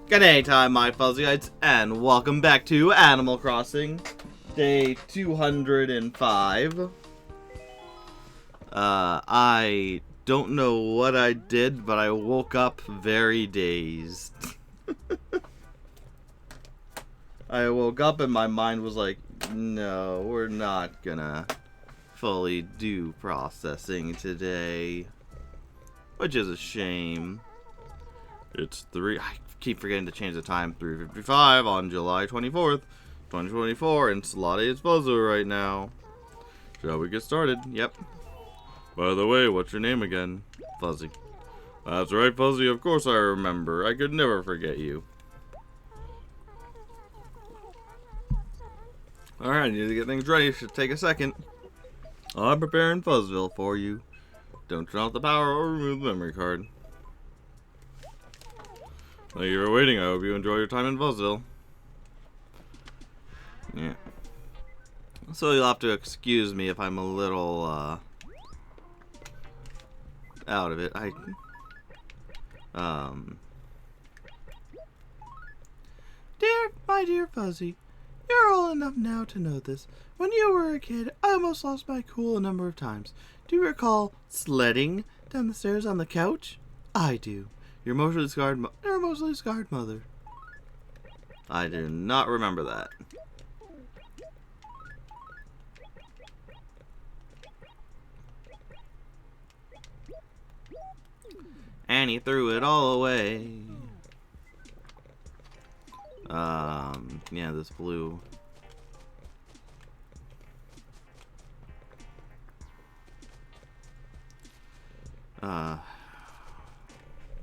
G'day time, my Fuzzyites, and welcome back to Animal Crossing, day 205. I don't know what I did, but I woke up very dazed. I woke up and my mind was like, no, we're not gonna fully do processing today. Which is a shame. It's I keep forgetting to change the time. 3:55 on July 24th, 2024, and Salate is Fuzzo right now. Shall we get started? Yep. By the way, what's your name again? Fuzzy. That's right, Fuzzy. Of course I remember. I could never forget you. Alright, I need to get things ready. Should take a second. I'm preparing Fuzzville for you. Don't turn off the power or remove the memory card. Thank you for waiting. I hope you enjoy your time in Fuzzville. Yeah. So you'll have to excuse me if I'm a little, out of it. My dear Fuzzy, you're old enough now to know this. When you were a kid, I almost lost my cool a number of times. Do you recall sledding down the stairs on the couch? I do. Your emotionally scarred mother. I do not remember that. Annie threw it all away. Yeah, this blue.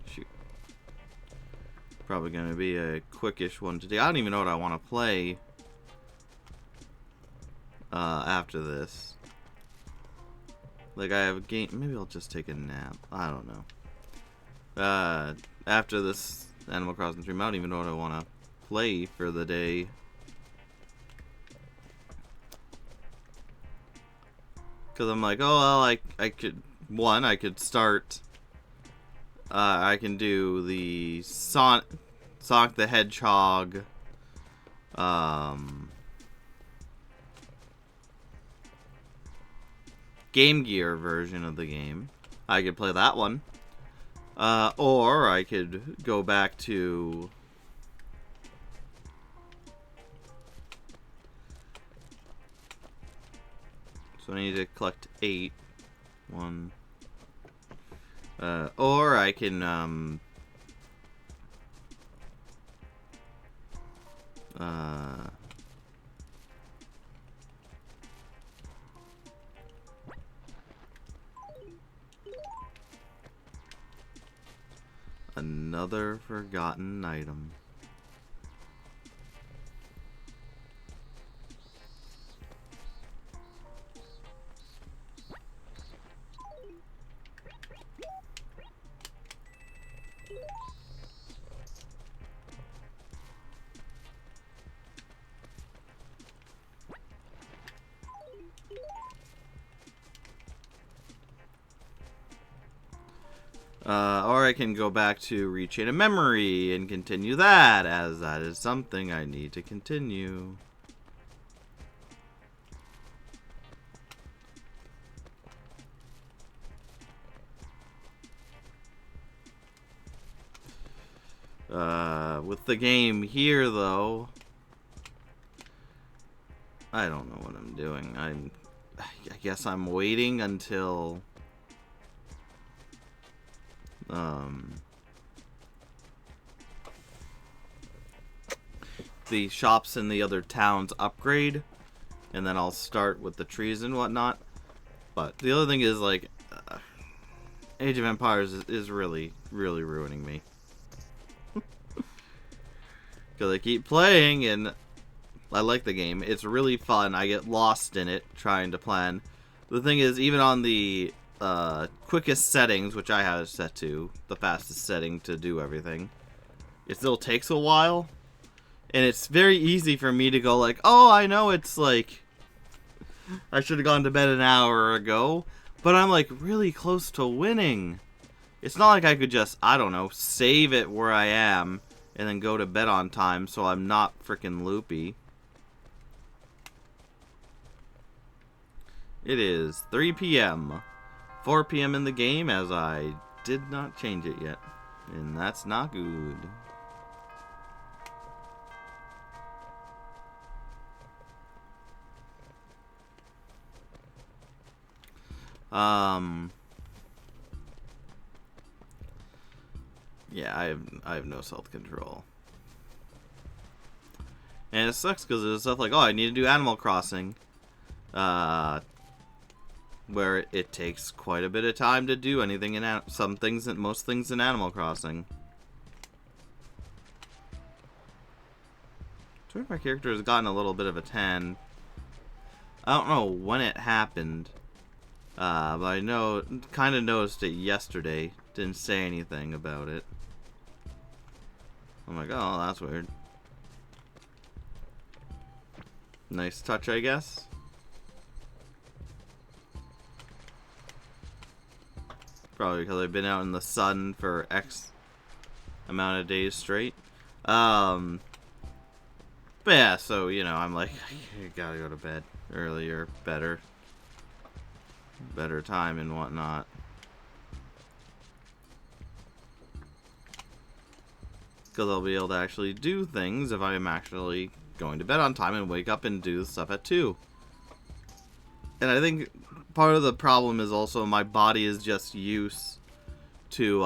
Shoot. Probably gonna be a quickish one today. I don't even know what I want to play after this. Like, I have a game. Maybe I'll just take a nap. I don't know. After this Animal Crossing stream, I don't even know what I want to play for the day. Because I'm like, oh, well, I could start. I can do the Sonic the Hedgehog. Game Gear version of the game. I could play that one. Or I could go back to so I need to collect 8. 1. Or I can another forgotten item. Or I can go back to Rechain a Memory and continue that, as that is something I need to continue. With the game here, though, I don't know what I'm doing. I guess I'm waiting until the shops in the other towns upgrade, and then I'll start with the trees and whatnot. But the other thing is, like, Age of Empires is really, really ruining me. Because I keep playing, and I like the game. It's really fun. I get lost in it, trying to plan. The thing is, even on the quickest settings, which I have it set to the fastest setting to do everything, it still takes a while. And it's very easy for me to go like, oh, I know it's like, I should have gone to bed an hour ago, but I'm like really close to winning. It's not like I could just, I don't know, save it where I am and then go to bed on time so I'm not freaking loopy. It is 3 p.m. 4 p.m. in the game, as I did not change it yet. And that's not good. Yeah, I have no self-control. And it sucks because there's stuff like, oh, I need to do Animal Crossing. Where it takes quite a bit of time to do anything in most things in Animal Crossing. I think my character has gotten a little bit of a tan. I don't know when it happened, but I kind of noticed it yesterday. Didn't say anything about it. I'm like, oh, that's weird. Nice touch, I guess. Probably because I've been out in the sun for X amount of days straight. But yeah, so, you know, I'm like, I gotta go to bed earlier, better time and whatnot. Because I'll be able to actually do things if I'm actually going to bed on time and wake up and do stuff at 2. And I think part of the problem is also my body is just used to,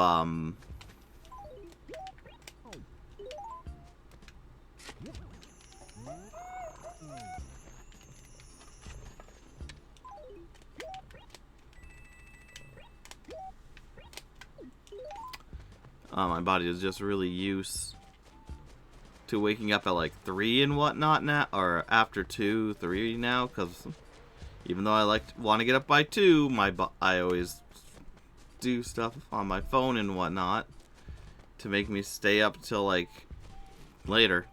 my body is just really used to waking up at like 3 and whatnot now, or after 2, 3 now, because even though I want to get up by 2, I always do stuff on my phone and whatnot to make me stay up till like later.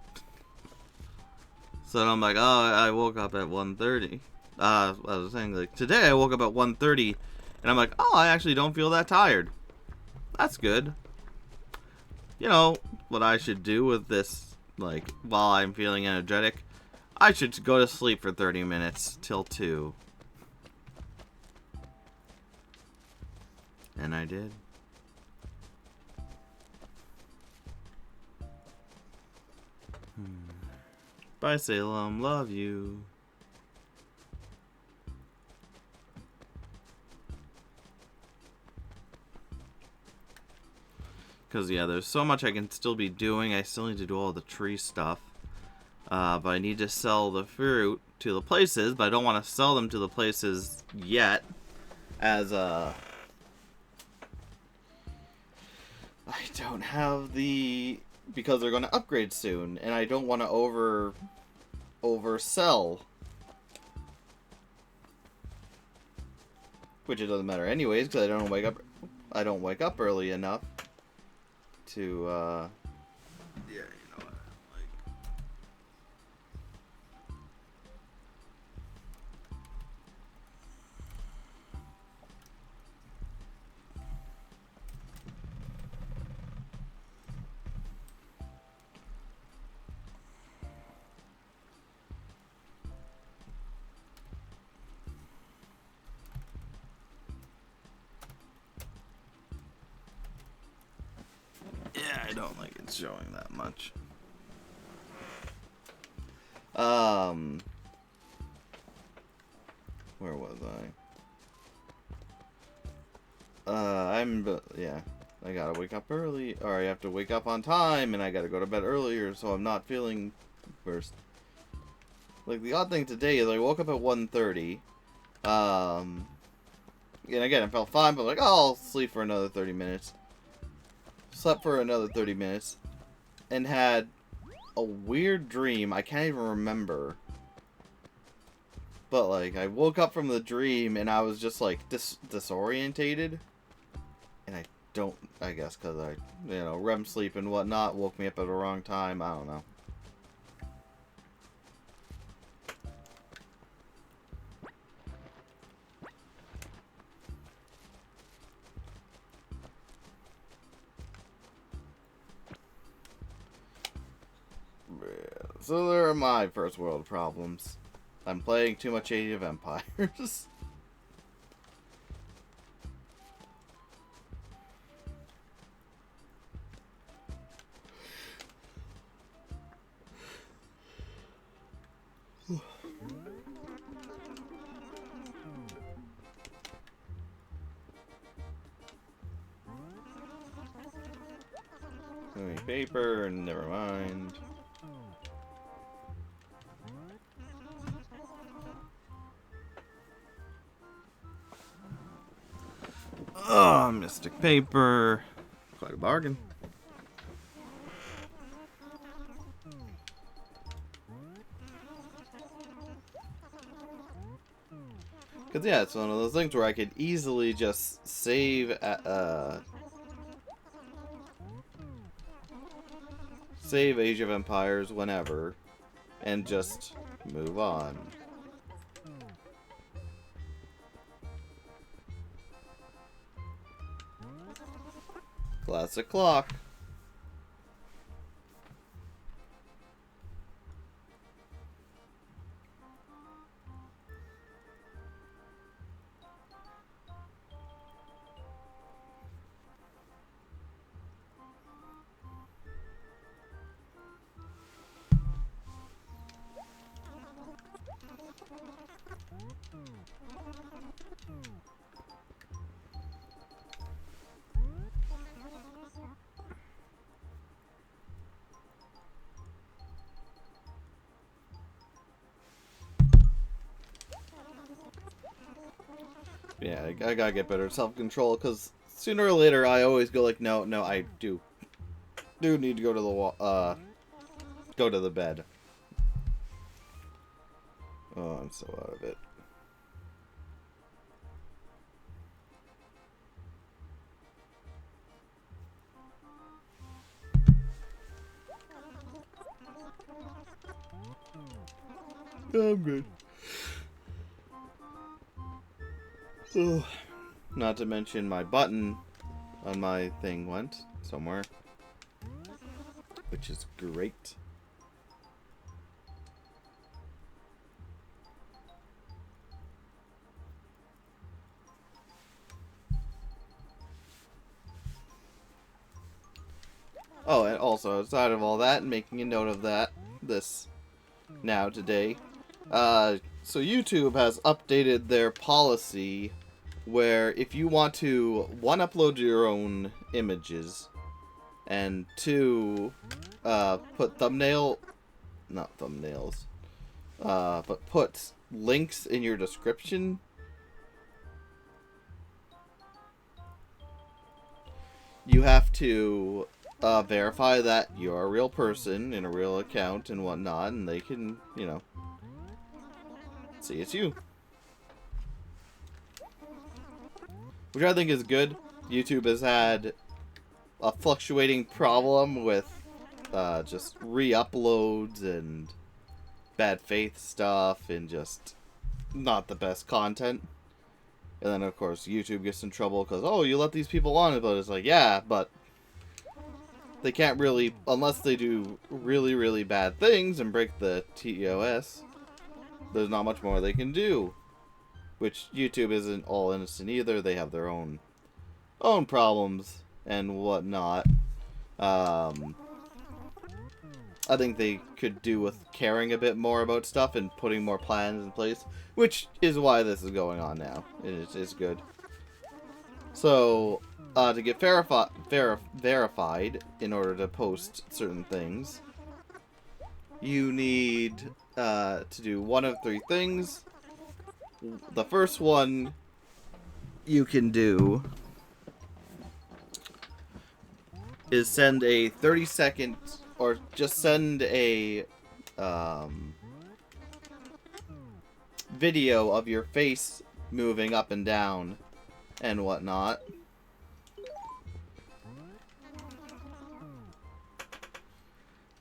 So I'm like, oh, I woke up at 1:30. I was saying, like, today I woke up at 1:30, and I'm like, oh, I actually don't feel that tired. That's good. You know, what I should do with this, like, while I'm feeling energetic, I should go to sleep for 30 minutes till 2. And I did. Bye, Salem. Love you. Because, yeah, there's so much I can still be doing. I still need to do all the tree stuff. But I need to sell the fruit to the places, but I don't want to sell them to the places yet. As, I don't have the... Because they're going to upgrade soon, and I don't want to oversell. Which it doesn't matter anyways, because I don't wake up early enough to, yeah, you know what, like... Yeah, I don't like it showing that much. Where was I? Yeah, I gotta wake up early, or I have to wake up on time, and I gotta go to bed earlier, so I'm not feeling worse. Like, the odd thing today is I woke up at 1:30, and again, I felt fine, but like, oh, I'll sleep for another 30 minutes. Slept for another 30 minutes, and had a weird dream. I can't even remember. But, like, I woke up from the dream, and I was just, like, disorientated. And I guess because REM sleep and whatnot woke me up at the wrong time. I don't know. So there are my first world problems. I'm playing too much Age of Empires. Paper, never mind. Oh, Mystic Paper. Quite a bargain. Because, yeah, it's one of those things where I could easily just save save Age of Empires whenever and just move on. Classic clock. Yeah, I gotta get better self-control, because sooner or later I always go like, no, I do need to go to the go to the bed. Oh, I'm so out of it. I'm good. Oh. Not to mention my button on my thing went somewhere, which is great. Oh, and also, outside of all that, making a note of that, today, so YouTube has updated their policy where if you want to, one, upload your own images, and two, put not thumbnails, but put links in your description, you have to verify that you're a real person in a real account and whatnot, and they can, you know, see it's you. Which I think is good. YouTube has had a fluctuating problem with just re-uploads and bad faith stuff and just not the best content. And then, of course, YouTube gets in trouble because, oh, you let these people on, but it's like, yeah, but they can't really, unless they do really, really bad things and break the TOS, there's not much more they can do. Which YouTube isn't all innocent either. They have their own problems and whatnot. I think they could do with caring a bit more about stuff and putting more plans in place, which is why this is going on now. It is good. So, to get verified in order to post certain things, you need to do one of three things. The first one you can do is send a 30-second, or just send a video of your face moving up and down and whatnot.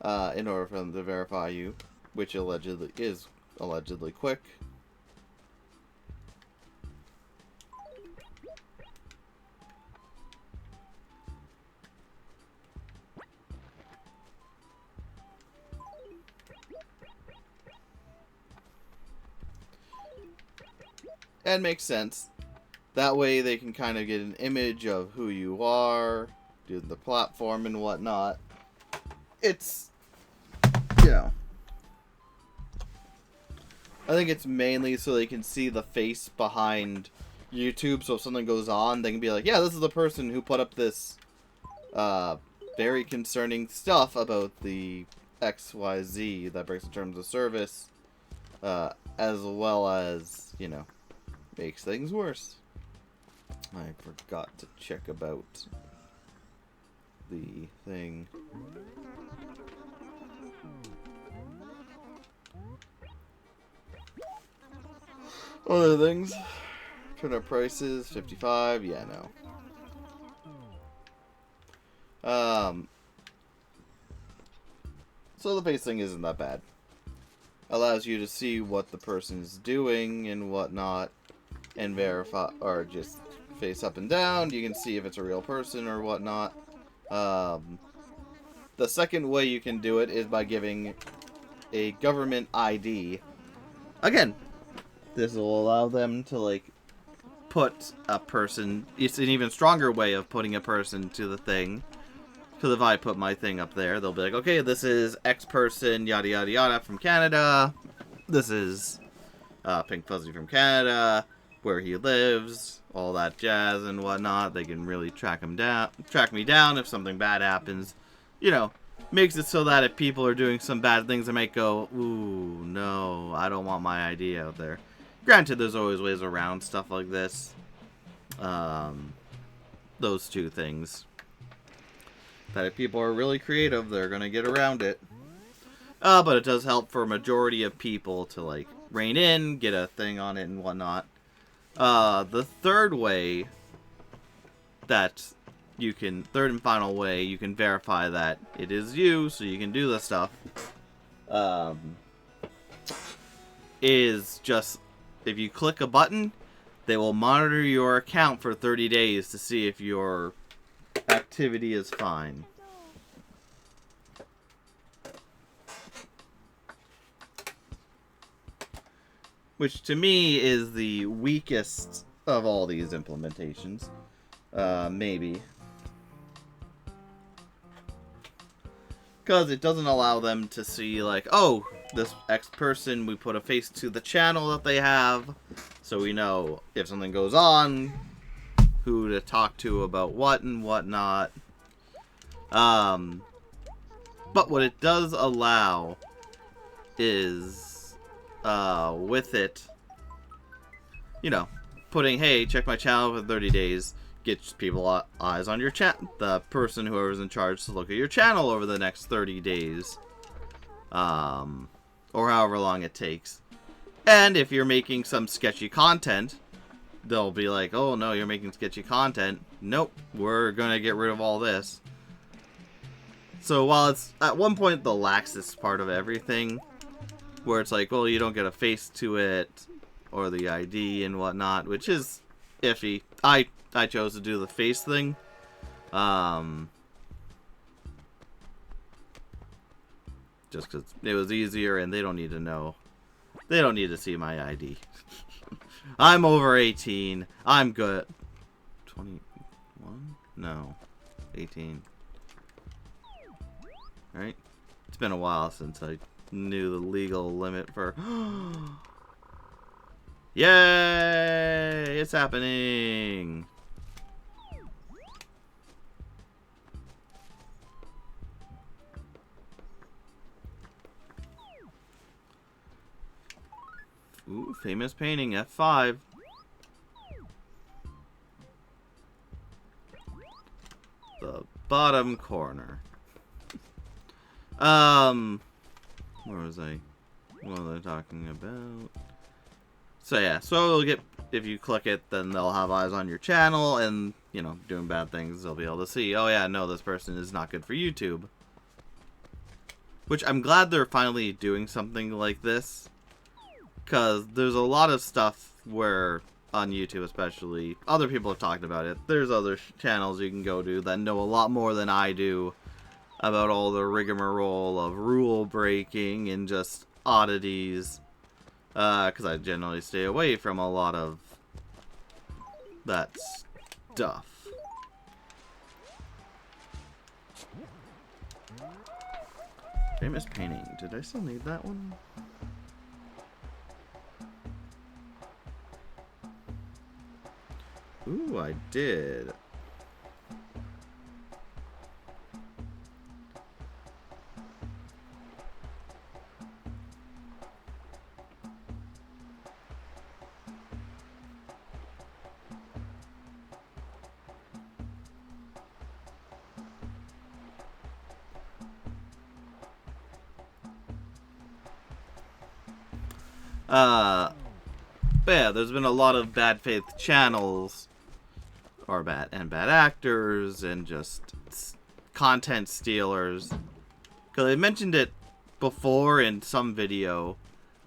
In order for them to verify you, which is allegedly quick. And makes sense. That way they can kind of get an image of who you are, do the platform and whatnot. It's, you know, I think it's mainly so they can see the face behind YouTube, so if something goes on, they can be like, yeah, this is the person who put up this very concerning stuff about the XYZ that breaks the terms of service, as well as, you know, makes things worse. I forgot to check about the thing. Other things. Turn up prices, 55, yeah, no. So the face thing isn't that bad. Allows you to see what the person's doing and whatnot, and verify, or just face up and down. You can see if it's a real person or whatnot. The second way you can do it is by giving a government ID. Again, this will allow them to, like, put a person. It's an even stronger way of putting a person to the thing. Because if I put my thing up there, they'll be like, okay, this is X person, yada yada yada, from Canada. This is Pink Fuzzy from Canada, where he lives, all that jazz and whatnot. They can really track me down if something bad happens. You know, makes it so that if people are doing some bad things, they might go, ooh, no, I don't want my ID out there. Granted, there's always ways around stuff like this. Those two things. That if people are really creative, they're going to get around it. But it does help for a majority of people to, like, rein in, get a thing on it and whatnot. The third way that you can, third and final way, you can verify that it is you, so you can do this stuff, is just, if you click a button, they will monitor your account for 30 days to see if your activity is fine. Which to me is the weakest of all these implementations. Maybe. Because it doesn't allow them to see, like, oh, this X person, we put a face to the channel that they have, so we know if something goes on, who to talk to about what and whatnot. But what it does allow is, with it, you know, putting, hey, check my channel for 30 days, get people eyes on your chat, the person, whoever's in charge, to look at your channel over the next 30 days. Or however long it takes. And if you're making some sketchy content, they'll be like, oh no, you're making sketchy content. Nope, we're gonna get rid of all this. So while it's at one point the laxest part of everything, where it's like, well, you don't get a face to it, or the ID and whatnot, which is iffy. I chose to do the face thing. Just because it was easier and they don't need to know. They don't need to see my ID. I'm over 18. I'm good. 21? No. 18. Right? It's been a while since I knew the legal limit for... Yay! It's happening! Ooh, famous painting, F5. The bottom corner. Where was I? What was I talking about? So yeah, so it'll get, if you click it, then they'll have eyes on your channel, and, you know, doing bad things, they'll be able to see, oh yeah, no, this person is not good for YouTube. Which I'm glad they're finally doing something like this. Because there's a lot of stuff where, on YouTube especially, other people have talked about it. There's other channels you can go to that know a lot more than I do about all the rigmarole of rule breaking and just oddities. Because I generally stay away from a lot of that stuff. Famous painting. Did I still need that one? Ooh, I did. But yeah, there's been a lot of bad faith channels, or bad actors, and just content stealers. Because I mentioned it before in some video,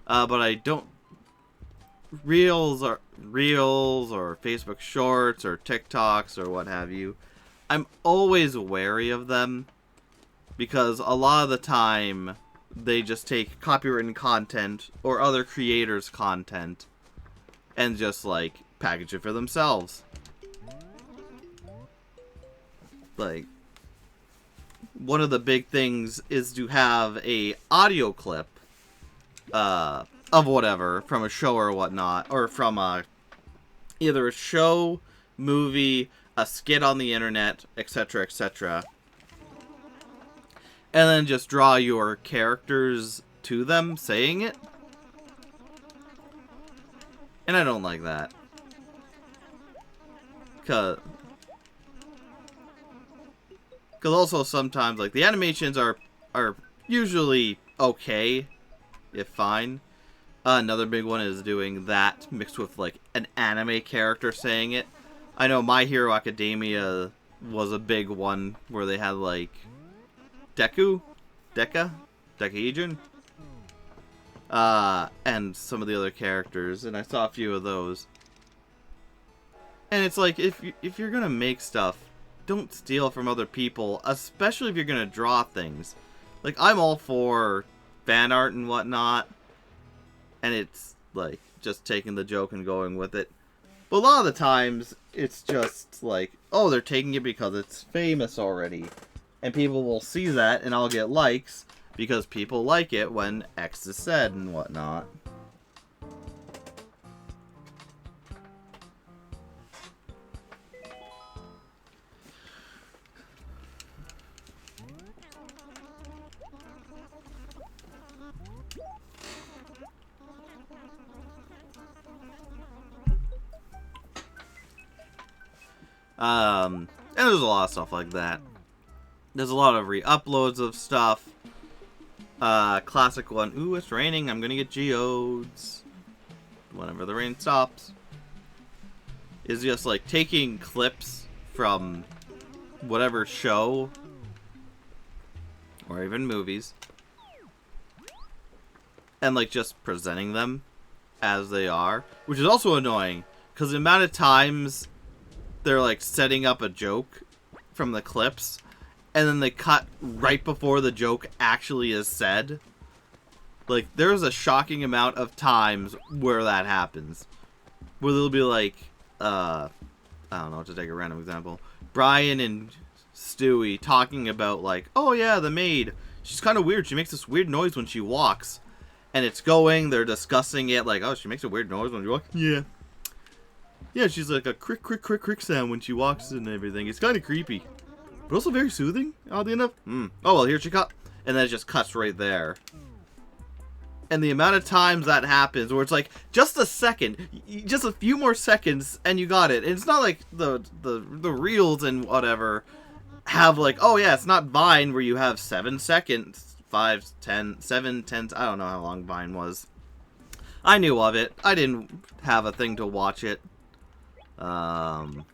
but I don't. Reels or Facebook Shorts or TikToks or what have you. I'm always wary of them because a lot of the time they just take copywritten content or other creators' content and just like package it for themselves. Like, one of the big things is to have a audio clip of whatever from a show or whatnot, or from either a show, movie, a skit on the internet, etc., etc., and then just draw your characters to them saying it. And I don't like that. Cause also sometimes, like, the animations are usually okay, if fine. Another big one is doing that mixed with, like, an anime character saying it. I know My Hero Academia was a big one where they had, like, Dekahedron? And some of the other characters, and I saw a few of those. And it's like, if you're gonna make stuff, don't steal from other people, especially if you're gonna draw things. Like, I'm all for fan art and whatnot, and it's, like, just taking the joke and going with it. But a lot of the times, it's just, like, oh, they're taking it because it's famous already. And people will see that, and I'll get likes, because people like it when X is said and whatnot. And there's a lot of stuff like that. There's a lot of re-uploads of stuff. Classic one. Ooh, it's raining. I'm gonna get geodes. Whenever the rain stops. Is just like taking clips from whatever show or even movies and like just presenting them as they are, which is also annoying because the amount of times they're like setting up a joke from the clips and then they cut right before the joke actually is said. Like, there's a shocking amount of times where that happens. Where they'll be like, I don't know, to take a random example, Brian and Stewie talking about like, oh yeah, the maid, she's kind of weird, she makes this weird noise when she walks. And it's going, they're discussing it, like, oh, she makes a weird noise when she walks? Yeah. Yeah, she's like a crick, crick, crick, crick sound when she walks and everything. It's kind of creepy. But also very soothing, oddly enough. Oh, well, here she comes. And then it just cuts right there. And the amount of times that happens, where it's like, just a second, just a few more seconds, and you got it. And it's not like the reels and whatever have like, oh yeah, it's not Vine where you have 7 seconds, 5, 10, 7, 10, I don't know how long Vine was. I knew of it. I didn't have a thing to watch it. Well,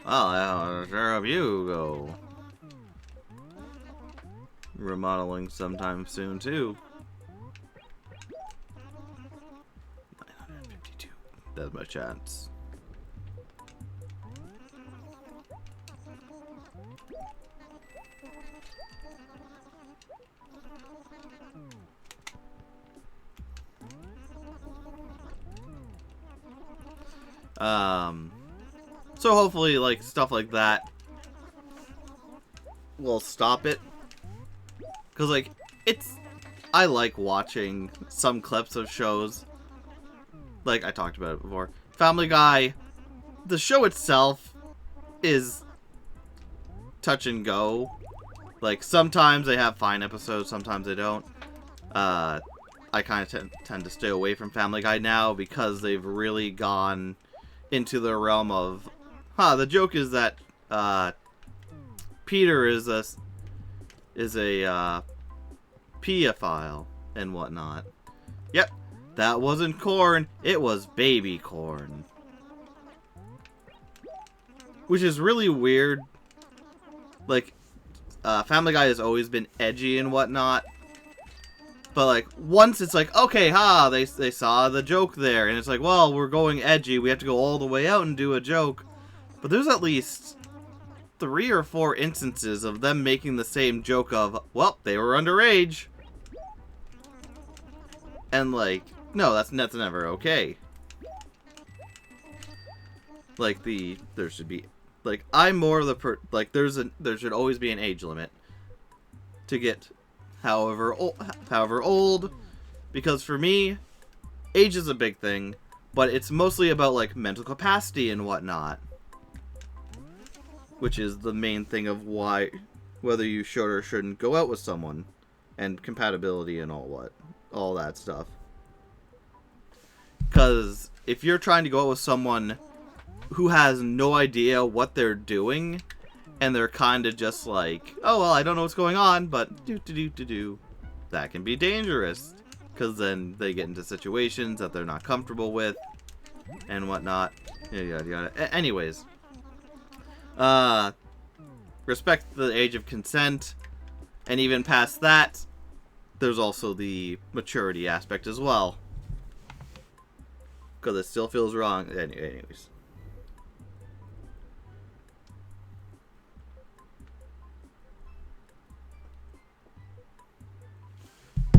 how sure of you go. Remodeling sometime soon, too. 952. That's my chance. So hopefully, like, stuff like that will stop it. Because, like, I like watching some clips of shows. Like, I talked about it before. Family Guy, the show itself is touch and go. Like, sometimes they have fine episodes, sometimes they don't. I kind of tend to stay away from Family Guy now because they've really gone into the realm of, the joke is that Peter is a pedophile and whatnot. Yep, that wasn't corn, it was baby corn. Which is really weird. Like, Family Guy has always been edgy and whatnot. But, like, once it's like, okay, they saw the joke there. And it's like, well, we're going edgy. We have to go all the way out and do a joke. But there's at least 3 or 4 instances of them making the same joke of, well, they were underage. And, like, no, that's never okay. Like, there should be, like, I'm more of the, there should always be an age limit to get however old, because for me, age is a big thing, but it's mostly about, like, mental capacity and whatnot. Which is the main thing of why, whether you should or shouldn't go out with someone, and compatibility and all that stuff. Because if you're trying to go out with someone who has no idea what they're doing, and they're kind of just like, oh, well, I don't know what's going on, but do, that can be dangerous. Because then they get into situations that they're not comfortable with, and whatnot. Yada, yada. Anyways. Respect the age of consent, and even past that, there's also the maturity aspect as well. Because it still feels wrong. Anyways.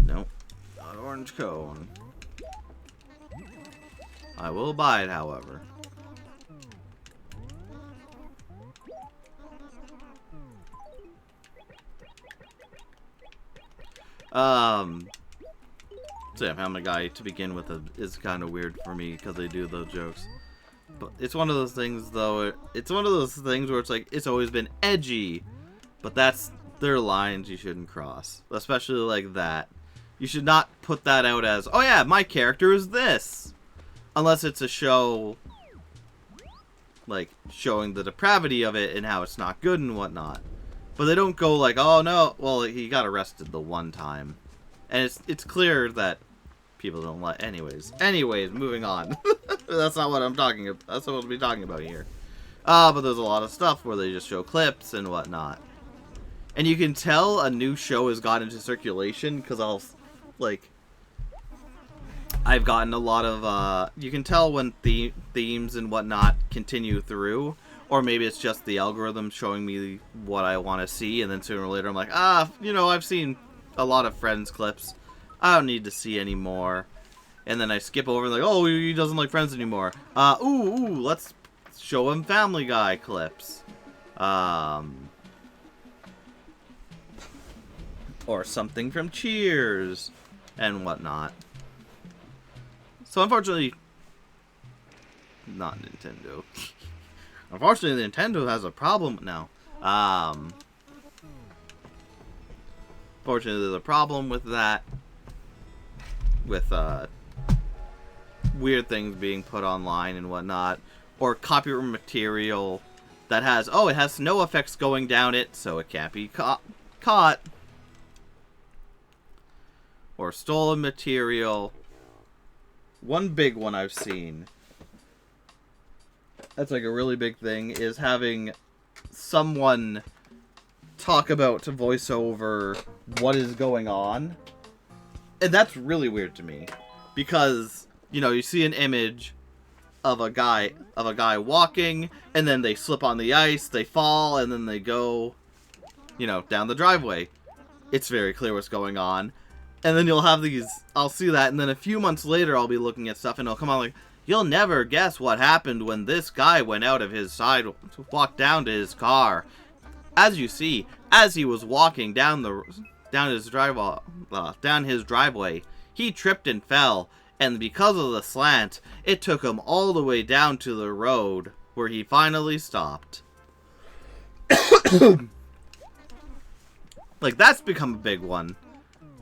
Nope. Not orange cone. I will buy it, however. So yeah, Family Guy to begin with is kind of weird for me because they do those jokes. But it's one of those things, though. It's one of those things where it's like, it's always been edgy, but that's their lines you shouldn't cross, especially like that. You should not put that out as, oh yeah, my character is this, unless it's a show like showing the depravity of it and how it's not good and whatnot. But they don't go like, oh no, well, he got arrested the one time. And it's clear that people don't like. Anyways, moving on. That's not what I'm talking about. That's what we'll be talking about here. But there's a lot of stuff where they just show clips and whatnot. And you can tell a new show has got into circulation because I've gotten a lot of, you can tell when themes and whatnot continue through. Or maybe it's just the algorithm showing me what I want to see, and then sooner or later I'm like, I've seen a lot of Friends clips. I don't need to see any more. And then I skip over and like, oh, he doesn't like Friends anymore. Let's show him Family Guy clips. Or something from Cheers and whatnot. So unfortunately, not Nintendo. Unfortunately, Nintendo has a problem now. Fortunately, there's a problem with that. With, weird things being put online and whatnot. Or copyright material that has, it has snow effects going down it, so it can't be caught. Or stolen material. One big one I've seen, that's like a really big thing, is having someone talk about to voice over what is going on. And that's really weird to me. Because, you see an image of a guy walking, and then they slip on the ice, they fall, and then they go, down the driveway. It's very clear what's going on. And then you'll have I'll see that, and then a few months later I'll be looking at stuff, and it'll come out like, You'll never guess what happened when this guy went out of his side to walk down to his car. As you see, as he was walking down his driveway, he tripped and fell, and because of the slant, it took him all the way down to the road, where he finally stopped. Like, that's become a big one,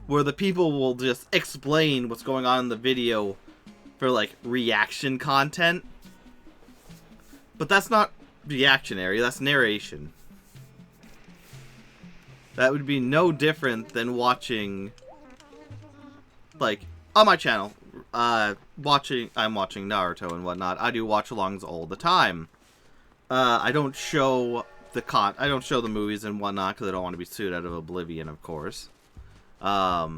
where the people will just explain what's going on in the video for, like, reaction content. But that's not reactionary, that's narration. That would be no different than watching, like, on my channel, I'm watching Naruto and whatnot. I do watch-alongs all the time. I don't show the movies and whatnot because I don't want to be sued out of oblivion, of course. But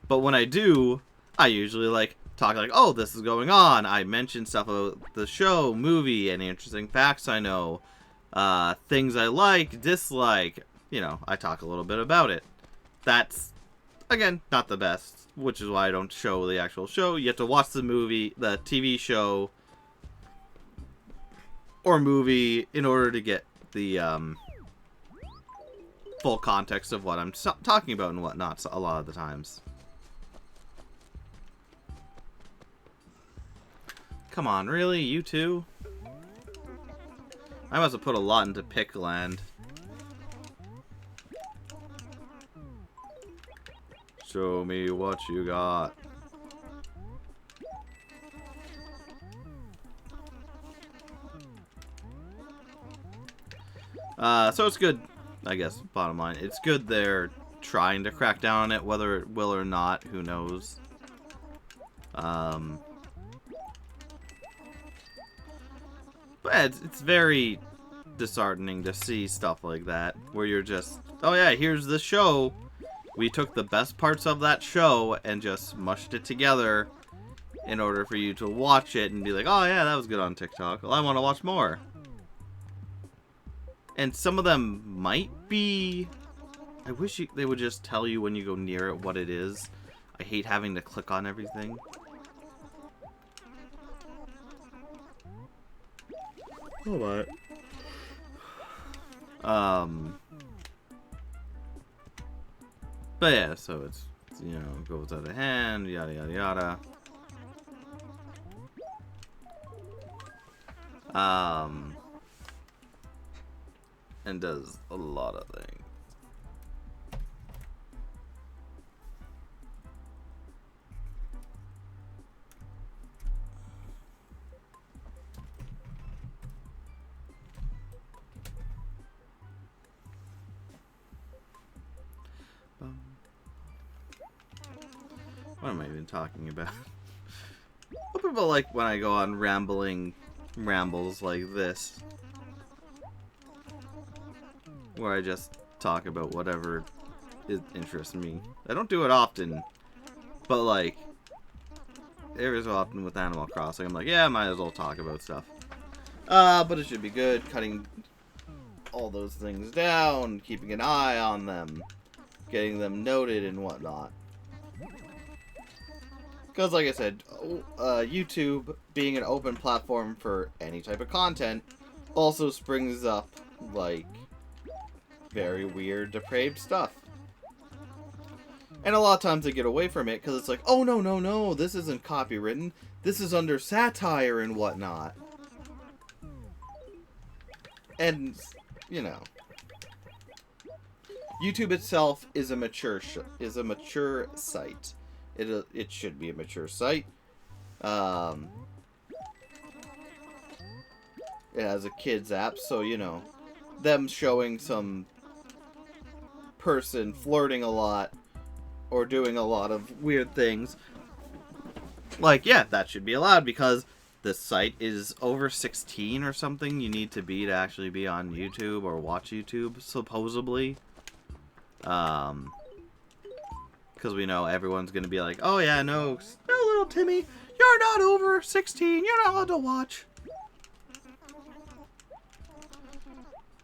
when I do, I usually, like, talk like, oh, this is going on. I mention stuff about the show, movie, any interesting facts I know, things I like, dislike. You know, I talk a little bit about it. That's, again, not the best, which is why I don't show the actual show. You have to watch the movie, the TV show, or movie in order to get the full context of what I'm talking about and whatnot, a lot of the times. Come on, really? You too? I must have put a lot into Pick Land. Show me what you got. So it's good, I guess, bottom line. It's good they're trying to crack down on it, whether it will or not, who knows. But it's very disheartening to see stuff like that, where you're just, oh yeah, here's the show. We took the best parts of that show and just mushed it together in order for you to watch it and be like, oh yeah, that was good on TikTok. Well, I want to watch more. And some of them might be... I wish they would just tell you when you go near it what it is. I hate having to click on everything. Oh my. But yeah, so it's, you know, goes out of hand, yada yada yada. And does a lot of things. What am I even talking about? What people like when I go on rambles like this, where I just talk about whatever interests me. I don't do it often, but like every so often with Animal Crossing, I'm like, yeah, I might as well talk about stuff. But it should be good, cutting all those things down, keeping an eye on them, getting them noted and whatnot. Because, like I said, YouTube, being an open platform for any type of content, also springs up, like, very weird, depraved stuff. And a lot of times they get away from it, because it's like, oh, no, no, no, this isn't copywritten. This is under satire and whatnot. And, you know, YouTube itself is a mature site. It should be a mature site. It has a kids app, so you know, them showing some person flirting a lot or doing a lot of weird things, like, yeah, that should be allowed because this site is over 16 or something. You need to be to actually be on YouTube or watch YouTube, supposedly. Because we know everyone's going to be like, oh yeah, no, little Timmy, you're not over 16, you're not allowed to watch.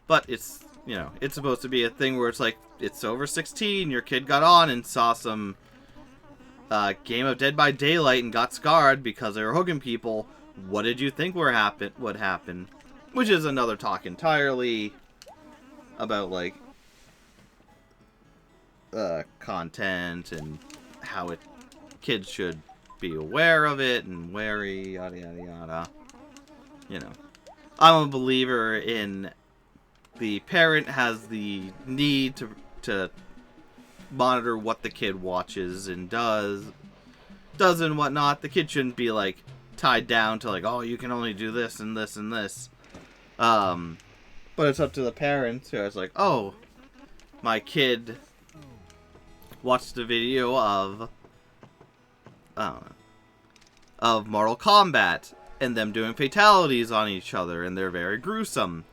But it's, you know, it's supposed to be a thing where it's like, it's over 16, your kid got on and saw some game of Dead by Daylight and got scarred because they were hooking people. What did you think would happen? Which is another talk entirely about, like, content and how kids should be aware of it and wary, yada yada yada. You know, I'm a believer in the parent has the need to monitor what the kid watches and does and whatnot. The kid shouldn't be, like, tied down to, like, oh, you can only do this and this and this. But it's up to the parents who is like, oh, my kid watched a video of, I don't know, of Mortal Kombat and them doing fatalities on each other, and they're very gruesome.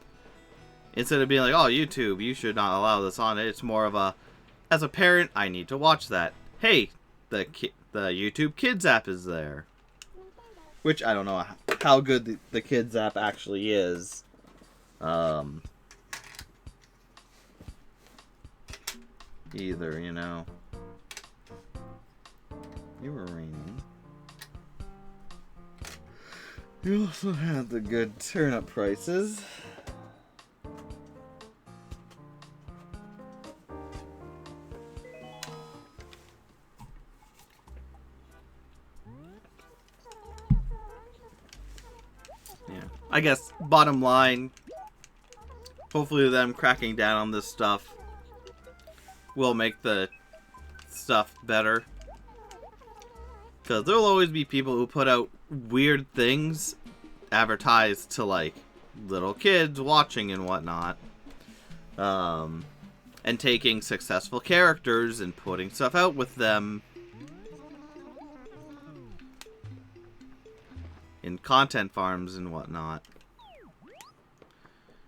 Instead of being like, oh, YouTube, you should not allow this on it, it's more of a, as a parent, I need to watch that. Hey, the YouTube Kids app is there. Which, I don't know how good the Kids app actually is. Either, you know. You were raining. You also had the good turnip prices. Yeah. I guess, bottom line, hopefully them cracking down on this stuff will make the stuff better. Because there'll always be people who put out weird things advertised to, like, little kids watching and whatnot. And taking successful characters and putting stuff out with them in content farms and whatnot.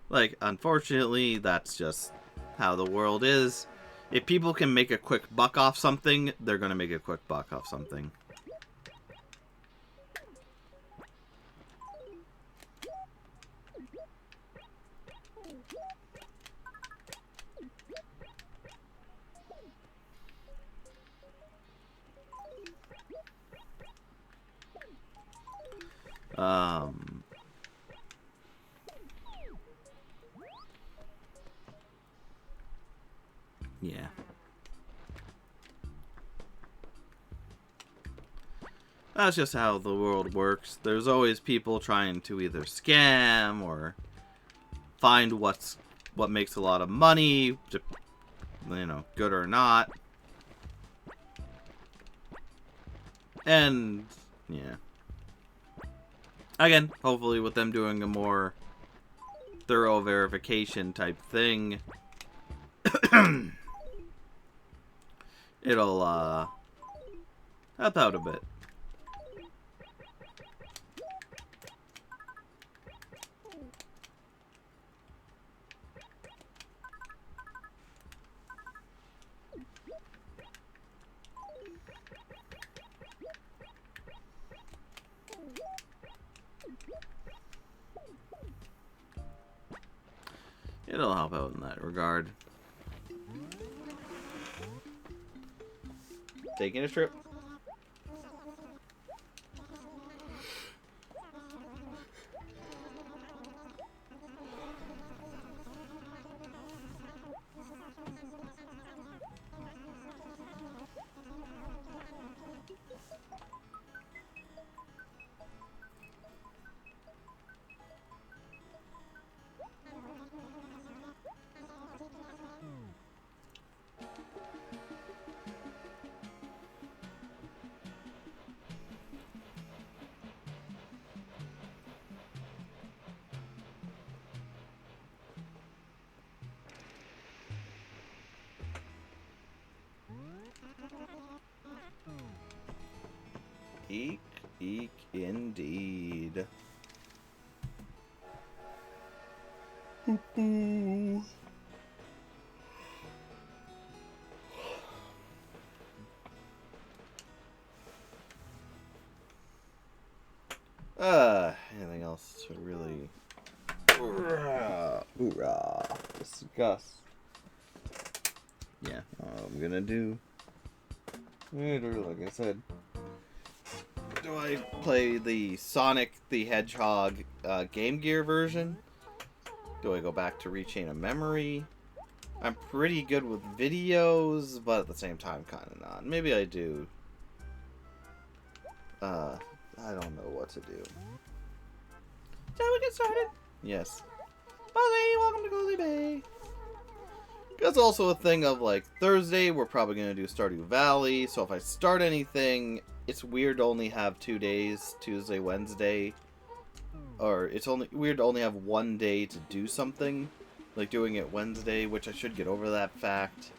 Like, unfortunately, that's just how the world is. If people can make a quick buck off something, they're gonna make a quick buck off something. Yeah. That's just how the world works. There's always people trying to either scam or find what makes a lot of money, you know, good or not. And, yeah. Again, hopefully with them doing a more thorough verification type thing, it'll, help out a bit. It'll help out in that regard. Taking a trip. Eek, eek, indeed. Anything else to really discuss? Yeah, all I'm gonna do Like I said, do I play the Sonic the Hedgehog Game Gear version? Do I go back to Rechain of Memory? I'm pretty good with videos, but at the same time, kind of not. Maybe I do. I don't know what to do. Shall we get started? Yes. Buzzy, welcome to Cozy Bay. That's also a thing of, like, Thursday, we're probably going to do Stardew Valley, so if I start anything, it's weird to only have 2 days, Tuesday, Wednesday, or it's only weird to only have 1 day to do something, like doing it Wednesday, which I should get over that fact.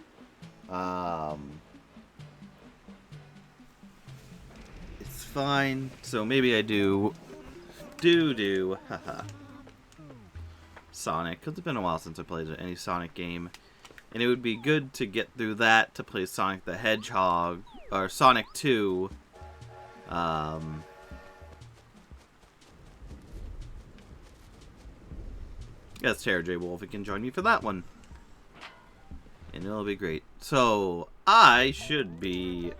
It's fine, so maybe I do, haha, Sonic, because it's been a while since I played any Sonic game. And it would be good to get through that to play Sonic the Hedgehog, or Sonic 2. Yes, Tara J. Wolf can join me for that one. And it'll be great. So, I should be...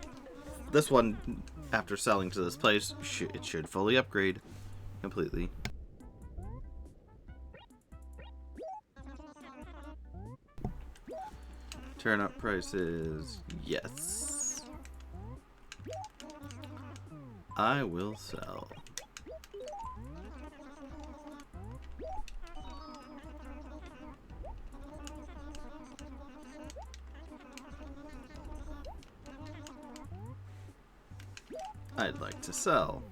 This one, after selling to this place, it should fully upgrade completely. Turn up prices, yes. I will sell. I'd like to sell.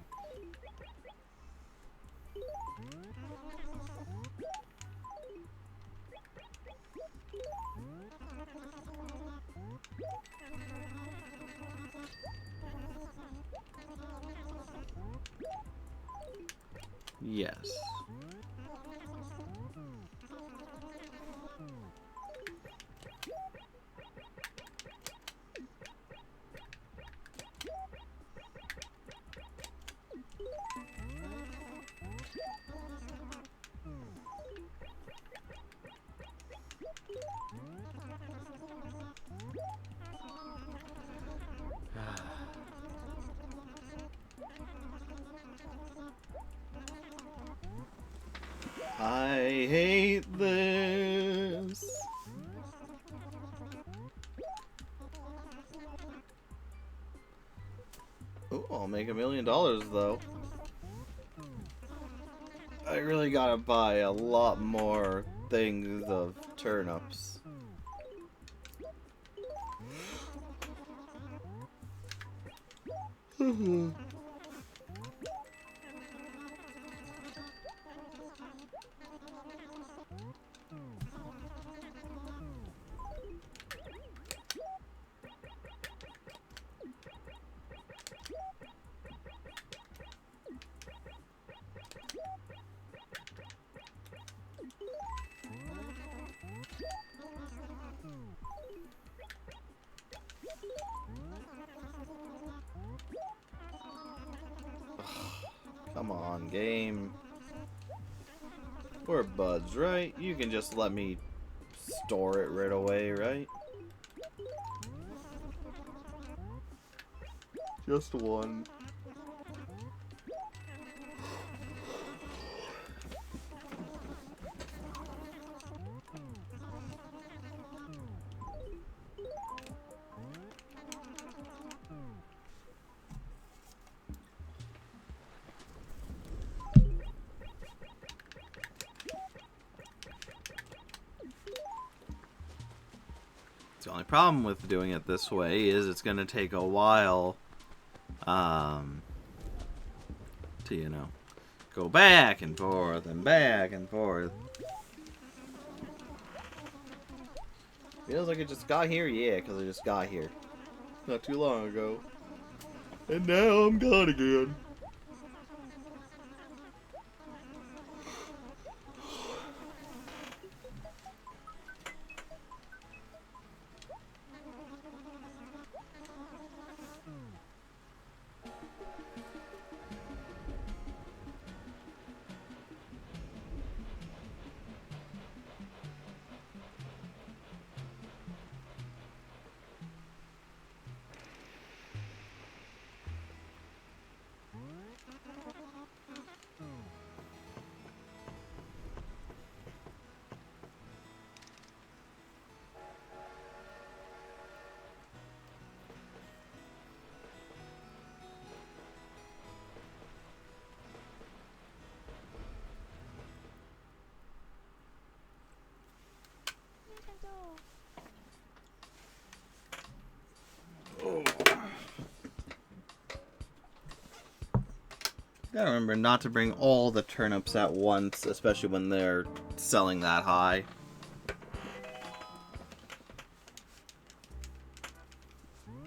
Yes. I hate this. Oh, I'll make $1 million though. I really gotta buy a lot more things of turnips. Come on, game. We're buds, right? You can just let me store it right away, right? Just one. The only problem with doing it this way is it's going to take a while to, you know, go back and forth and back and forth. Feels like it just got here? Yeah, because I just got here. Not too long ago. And now I'm gone again. Gotta remember not to bring all the turnips at once, especially when they're selling that high.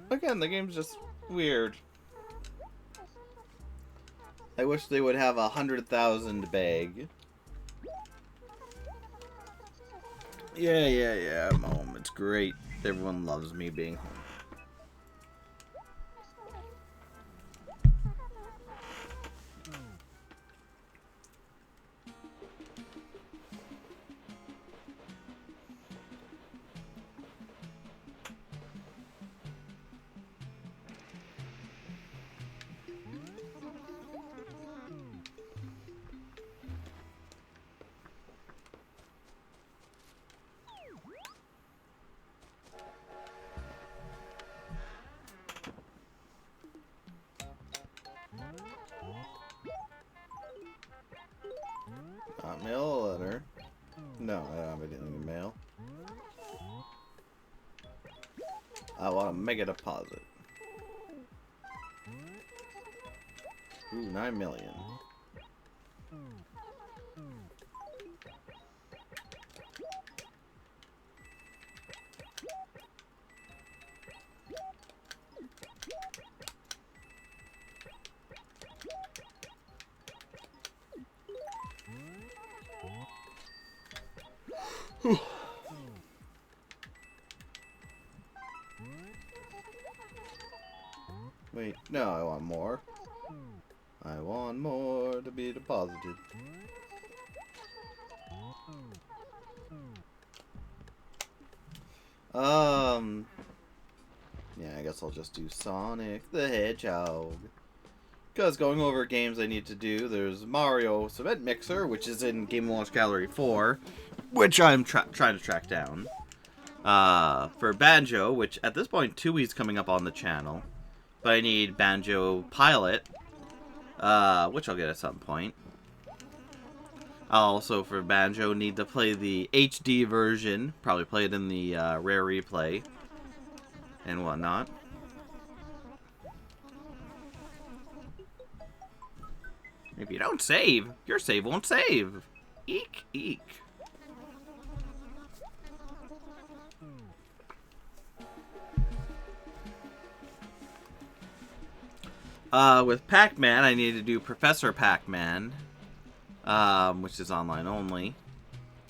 Again, the game's just weird. I wish they would have 100,000 bag. Yeah, I'm home. It's great. Everyone loves me being home. Mail a letter. No, I don't have anything to mail. I want to make a deposit. Ooh, 9 million. Wait, no, I want more. I want more to be deposited. Yeah, I guess I'll just do Sonic the Hedgehog. Because going over games I need to do, there's Mario Cement Mixer, which is in Game & Watch Gallery 4, which I'm trying to track down. For Banjo, which at this point Tui's coming up on the channel. But I need Banjo Pilot, which I'll get at some point. I'll also, for Banjo, need to play the HD version. Probably play it in the Rare Replay and whatnot. If you don't save, your save won't save. Eek, eek. With Pac-Man, I need to do Professor Pac-Man, which is online only.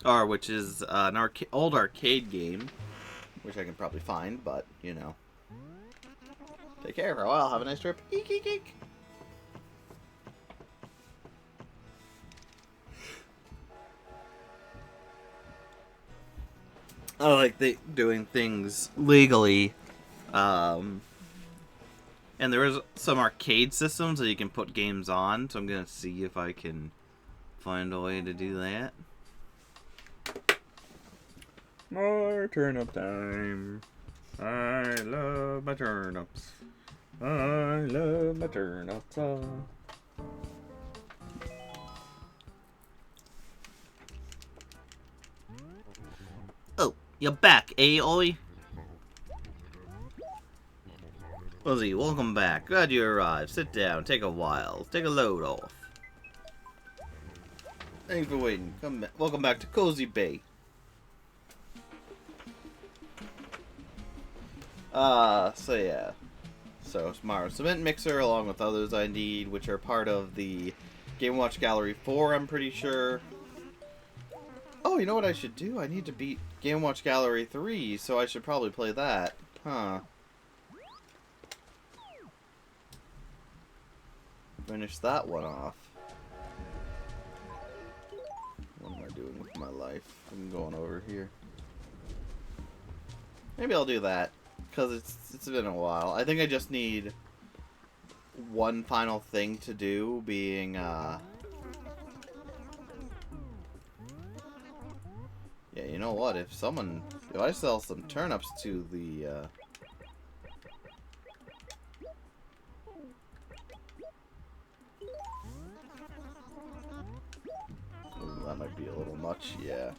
Or which is an old arcade game, which I can probably find, but, you know. Take care for a while. Have a nice trip. Eek, eek, eek. I like doing things legally. And there is some arcade systems that you can put games on, so I'm going to see if I can find a way to do that. More turnip time. I love my turnips. I love my turnips. Oh, you're back, eh, Oi? Lizzie, welcome back. Glad you arrived. Sit down, take a while. Take a load off. Thanks for waiting. Come back. Welcome back to Cozy Bay. So yeah. So it's Mario Cement Mixer along with others I need, which are part of the Game & Watch Gallery 4, I'm pretty sure. Oh, you know what I should do? I need to beat Game & Watch Gallery 3, so I should probably play that. Huh. Finish that one off. What am I doing with my life? I'm going over here. Maybe I'll do that, because it's been a while. I think I just need one final thing to do, being, yeah, you know what? If I sell some turnips to the, ooh, that might be a little much, yeah.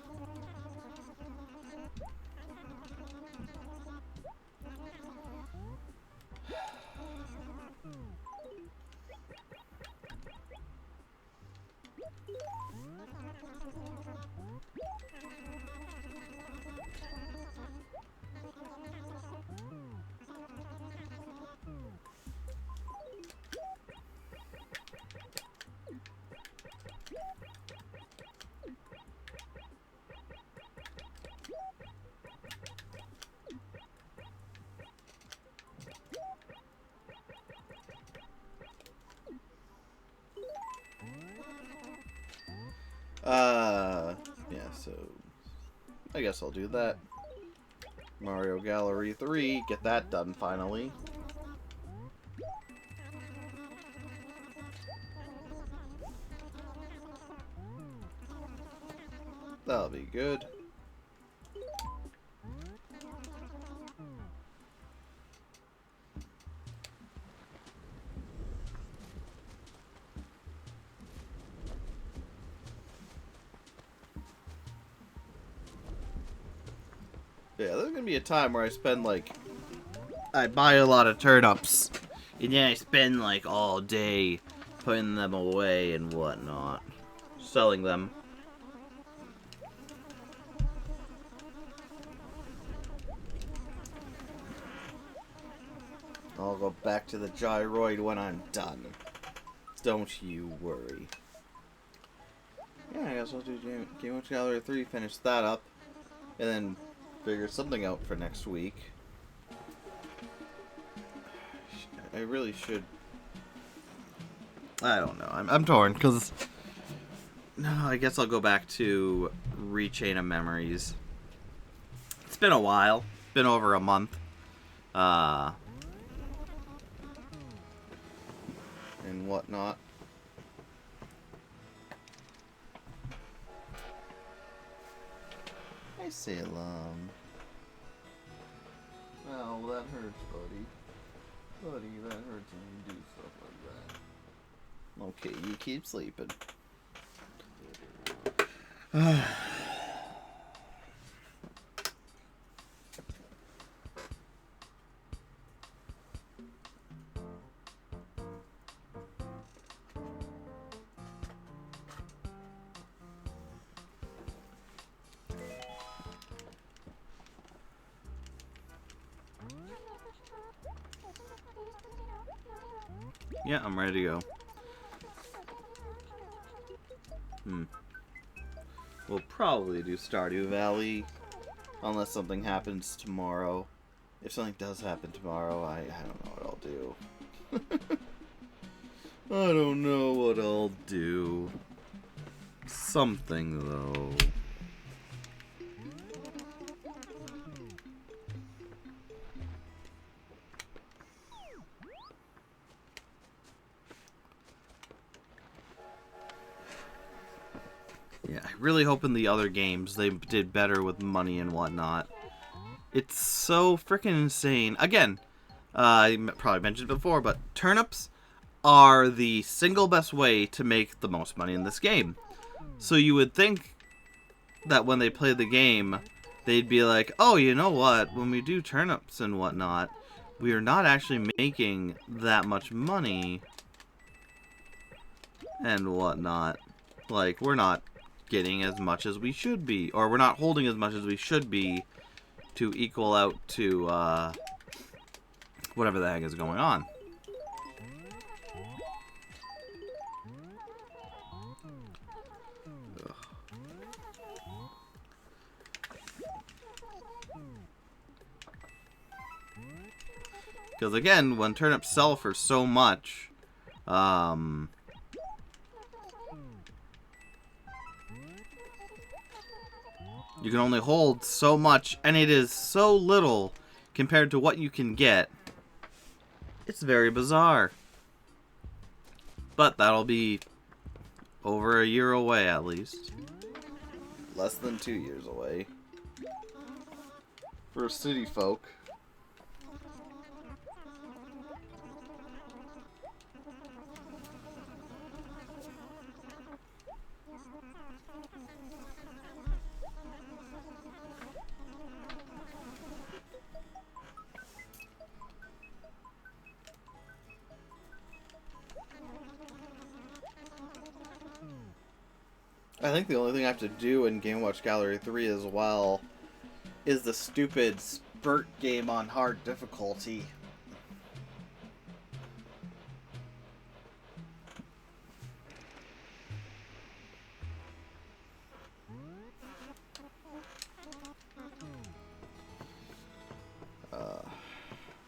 Yeah, so I guess I'll do that. Mario Gallery 3, get that done finally. That'll be good. Yeah, there's gonna be a time where I spend like... I buy a lot of turnips, and then I spend like all day putting them away and whatnot. Selling them. I'll go back to the gyroid when I'm done. Don't you worry. Yeah, I guess I'll do Game Watch Gallery 3, finish that up, and then figure something out for next week. I really should... I don't know. I'm torn, because... No, I guess I'll go back to Rechain of Memories. It's been a while. Been over a month. And whatnot. Hi, Salem. Oh, that hurts, buddy. Buddy, that hurts when you do stuff like that. Okay, you keep sleeping. Yeah, I'm ready to go. We'll probably do Stardew Valley, unless something happens tomorrow. If something does happen tomorrow, I don't know what I'll do. I don't know what I'll do. Something, though. Yeah, I really hope in the other games they did better with money and whatnot. It's so freaking insane. Again, I probably mentioned it before, but turnips are the single best way to make the most money in this game. So you would think that when they play the game, they'd be like, oh, you know what? When we do turnips and whatnot, we are not actually making that much money and whatnot. Like, we're not getting as much as we should be, or we're not holding as much as we should be to equal out to whatever the heck is going on. Because again, when turnips sell for so much, you can only hold so much, and it is so little compared to what you can get. It's very bizarre. But that'll be over a year away, at least. Less than 2 years away. For city folk. I think the only thing I have to do in Game Watch Gallery 3 as well is the stupid Spurt game on hard difficulty.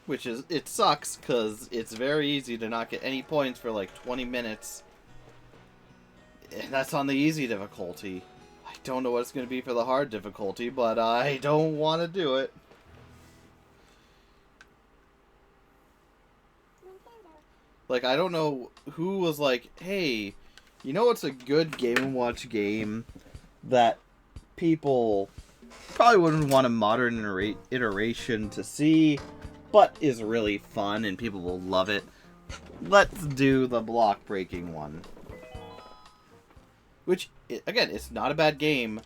Which is, it sucks, because it's very easy to not get any points for like 20 minutes. And that's on the easy difficulty. I don't know what it's going to be for the hard difficulty, but I don't want to do it. Like, I don't know who was like, hey, you know what's a good Game & Watch game that people probably wouldn't want a modern iteration to see, but is really fun and people will love it? Let's do the block breaking one. Which, again, it's not a bad game,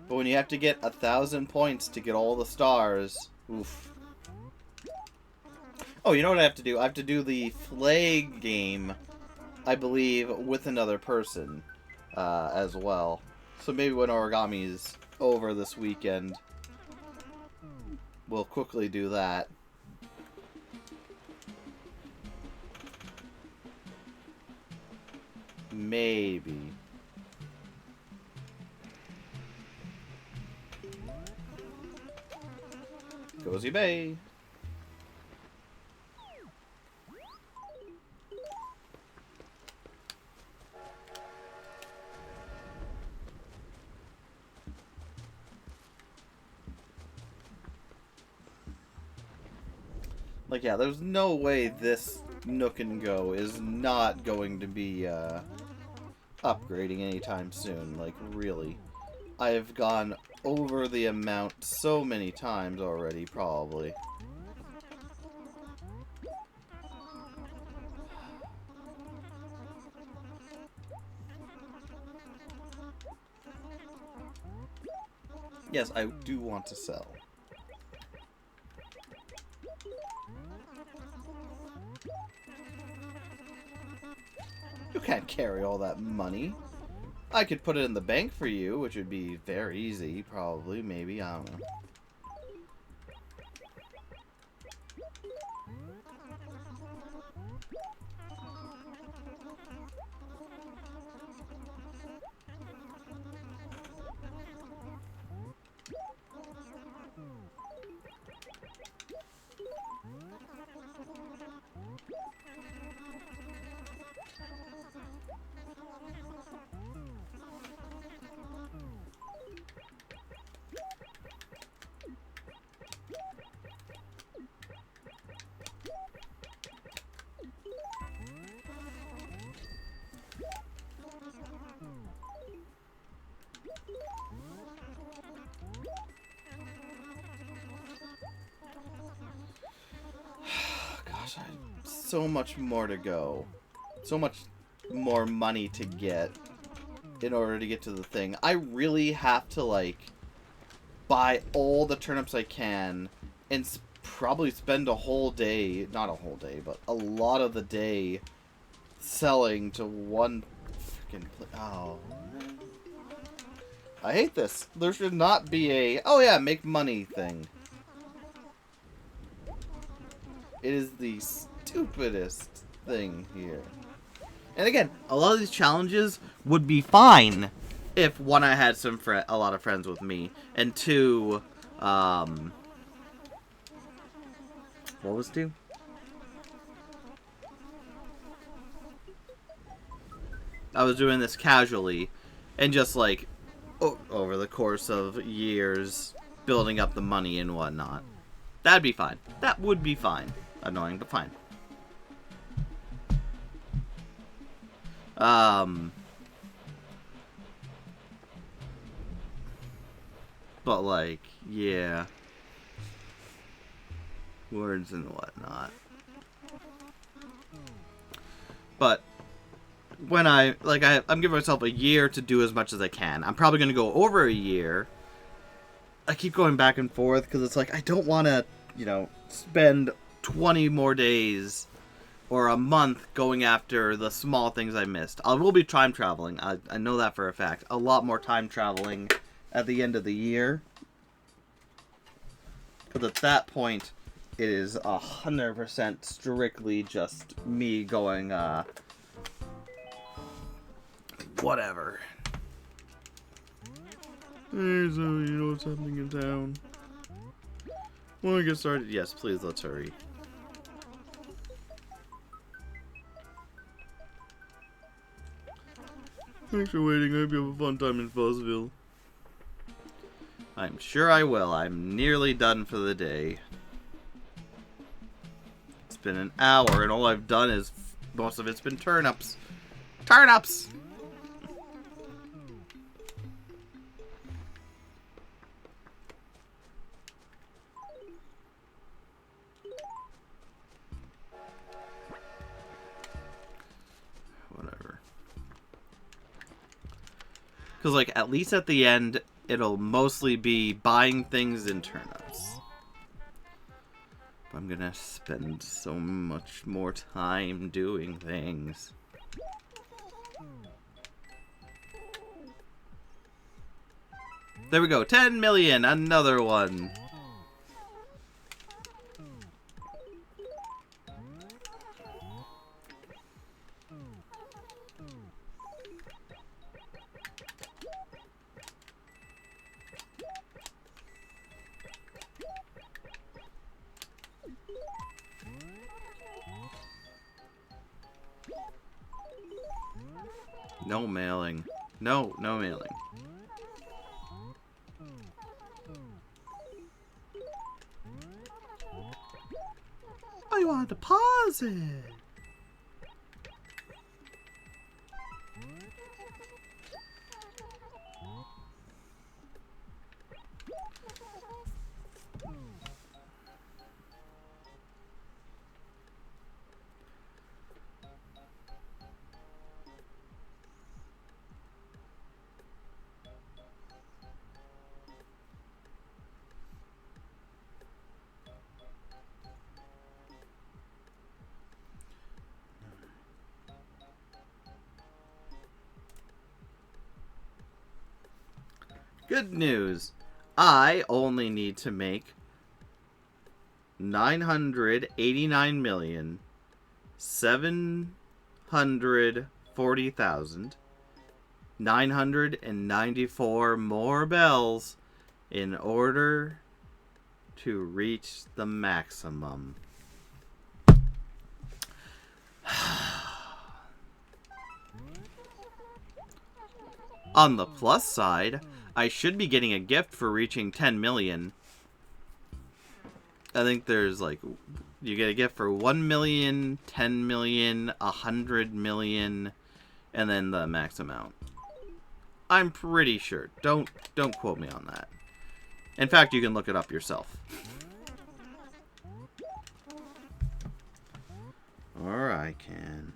but when you have to get 1,000 points to get all the stars, oof. Oh, you know what I have to do? I have to do the flag game, I believe, with another person as well. So maybe when Origami's over this weekend, we'll quickly do that. Maybe. Cozy Bay. Like, yeah, there's no way this Nook and Go is not going to be upgrading anytime soon. Like, really. I've gone over the amount so many times already, probably. Yes, I do want to sell. You can't carry all that money. I could put it in the bank for you, which would be very easy, probably, maybe, I don't know. So much more to go. So much more money to get in order to get to the thing. I really have to, like, buy all the turnips I can and probably spend a whole day, not a whole day, but a lot of the day selling to one freaking oh. I hate this. There should not be a, oh yeah, make money thing. It is the stupidest thing here. And again, a lot of these challenges would be fine if, one, I had a lot of friends with me, and two, what was two? I was doing this casually, and just like, over the course of years, building up the money and whatnot. That'd be fine. That would be fine. Annoying, but fine. But like, yeah. Words and whatnot. But when I'm giving myself a year to do as much as I can. I'm probably going to go over a year. I keep going back and forth because it's like, I don't want to, spend 20 more days or a month going after the small things I missed. I will be time traveling. I know that for a fact. A lot more time traveling at the end of the year. Because at that point, it is 100% strictly just me going, whatever. Hey, so you know what's happening in town? Want to get started? Yes, please, let's hurry. Thanks for waiting. I hope you have a fun time in Fuzzville. I'm sure I will. I'm nearly done for the day. It's been an hour, and all I've done is most of it's been turnips. Turnips! Whatever. Because, like, at least at the end, it'll mostly be buying things in turnips. I'm gonna spend so much more time doing things. There we go, 10 million, another one. No mailing. No mailing. I want to pause it. Good news. I only need to make 989,740,994 more bells in order to reach the maximum. On the plus side, I should be getting a gift for reaching 10 million. I think there's like, you get a gift for 1 million, 10 million, 100 million, and then the max amount. I'm pretty sure. Don't quote me on that. In fact, you can look it up yourself. Or I can.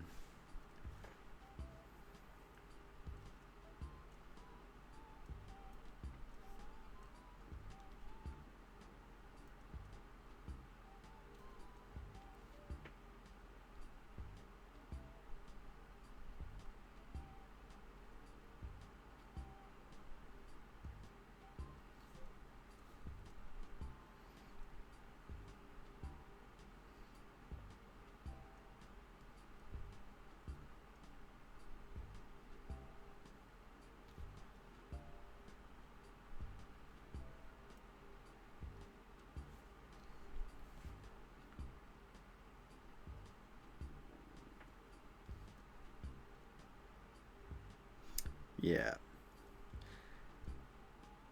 Yeah.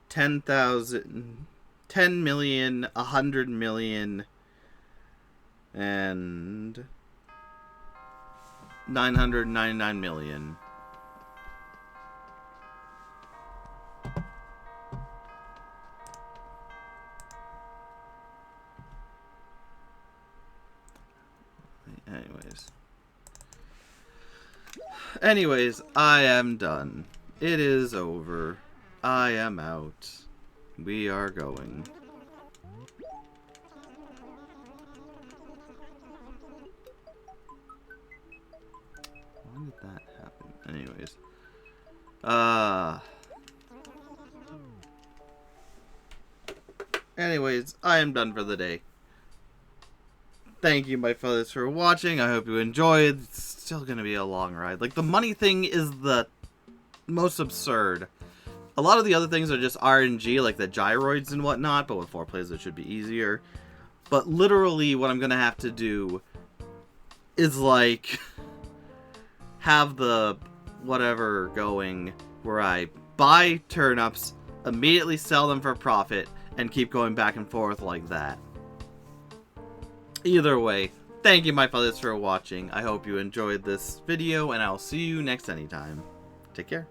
10,000, 10 million, 100 million, and 999 million. Anyways, I am done. It is over. I am out. We are going. When did that happen? Anyways. Anyways, I am done for the day. Thank you, my fellas, for watching. I hope you enjoyed. It's still gonna be a long ride. Like, the money thing is the most absurd. A lot of the other things are just RNG, like the gyroids and whatnot, but with 4 players it should be easier. But literally what I'm gonna have to do is, like, have the whatever going where I buy turnips, immediately sell them for profit, and keep going back and forth like that. Either way, thank you, my fellas, for watching. I hope you enjoyed this video, and I'll see you next anytime. Take care.